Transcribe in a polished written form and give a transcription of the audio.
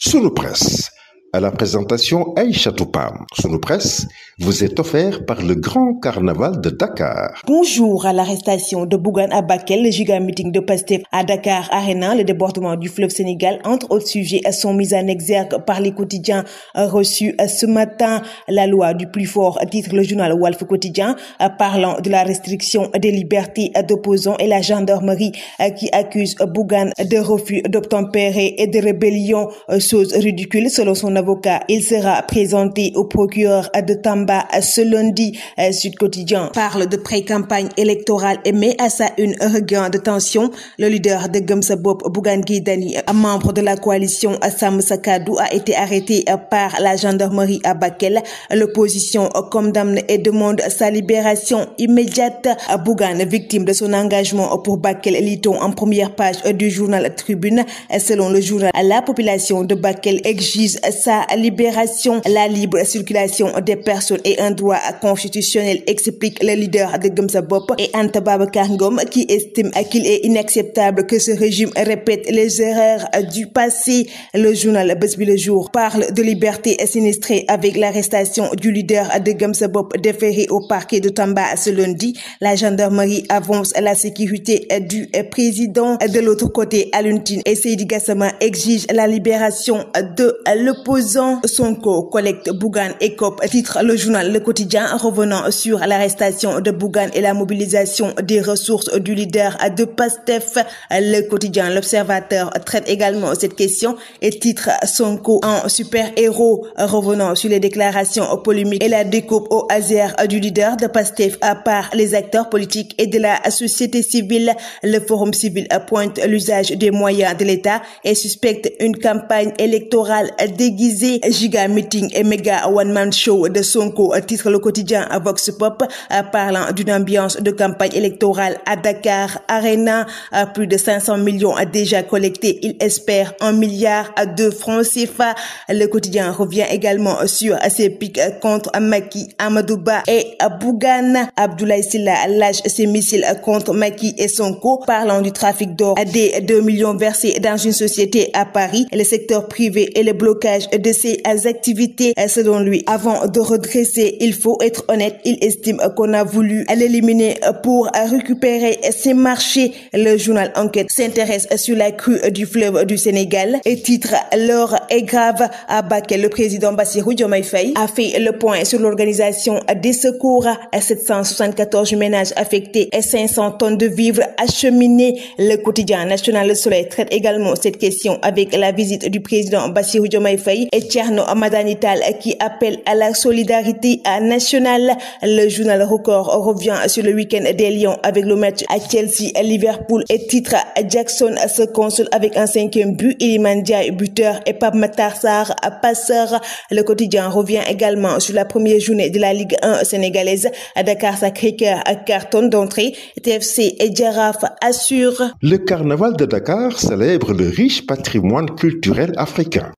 Sunu Presse, à la présentation Aïcha Toupam. Sunu Presse vous est offert par le Grand Carnaval de Dakar. Bonjour. À l'arrestation de Bougane à Bakel, le giga meeting de Pastef à Dakar Arena, le débordement du fleuve Sénégal, entre autres sujets, sont mis en exergue par les quotidiens reçus ce matin. La loi du plus fort, titre le journal Walf Quotidien, parlant de la restriction des libertés d'opposants, et la gendarmerie qui accuse Bougane de refus d'obtempérer et de rébellion, chose ridicule selon son avocat. Il sera présenté au procureur de Tamba ce lundi. Sud Quotidien parle de pré-campagne électorale et met à sa une regain de tension. Le leader de Gëm Sa Bopp, Bougane Gueye Dany, membre de la coalition Sàmm Sa Kàddu, a été arrêté par la gendarmerie à Bakel. L'opposition condamne et demande sa libération immédiate. Bougane, victime de son engagement pour Bakel, lit-on en première page du journal Tribune. Selon le journal, la population de Bakel exige sa libération. La libre circulation des personnes est un droit constitutionnel, explique le leader de Gëm Sa Bopp et Anta Babacar Ngom, qui estime qu'il est inacceptable que ce régime répète les erreurs du passé. Le journal Bës Bi Le Jour parle de liberté sinistrée avec l'arrestation du leader de Gëm Sa Bopp déféré au parquet de Tamba ce lundi. La gendarmerie avance la sécurité du président. De l'autre côté, Alioune Tine et Seydi Gassama exigent la libération de l'opposant. Sonko collecte, Bougane écope, titre le journal Le Quotidien, revenant sur l'arrestation de Bougane et la mobilisation des ressources du leader de Pastef. Le quotidien L'Observateur traite également cette question et titre Sonko en super-héros, revenant sur les déclarations polémiques et la découpe au hasard du leader de Pastef par les acteurs politiques et de la société civile. Le Forum civil pointe l'usage des moyens de l'État et suspecte une campagne électorale déguisée. Giga meeting et méga one-man show de Sonko, titre le quotidien Vox Pop, parlant d'une ambiance de campagne électorale à Dakar Arena. Plus de 500 millions déjà collectés. Il espère 1 milliard de francs CFA. Le quotidien revient également sur ses pics contre Macky, Amadou Ba et Bougane. Abdoulaye Sylla lâche ses missiles contre Macky et Sonko, parlant du trafic d'or des 2 millions versés dans une société à Paris, le secteur privé et le blocage de ses activités. Selon lui, avant de redresser, il faut être honnête. Il estime qu'on a voulu l'éliminer pour récupérer ses marchés. Le journal Enquête s'intéresse sur la crue du fleuve du Sénégal et titre L'heure est grave. À Bakel, le président Bassirou Diomaye Faye a fait le point sur l'organisation des secours. 774 ménages affectés et 500 tonnes de vivres acheminées. Le quotidien national Le Soleil traite également cette question avec la visite du président Bassirou Diomaye Faye et Thierno Madani Tall qui appelle à la solidarité nationale. Le journal Record revient sur le week-end des Lions avec le match à Chelsea-Liverpool et titre Jackson se console avec un 5e but, Iliman Ndiaye buteur et Pape Matar Sarr passeur. Le quotidien revient également sur la première journée de la Ligue 1 sénégalaise. À Dakar Sacré-Cœur carton d'entrée, TFC et Jaraaf assure. Le Carnaval de Dakar célèbre le riche patrimoine culturel africain.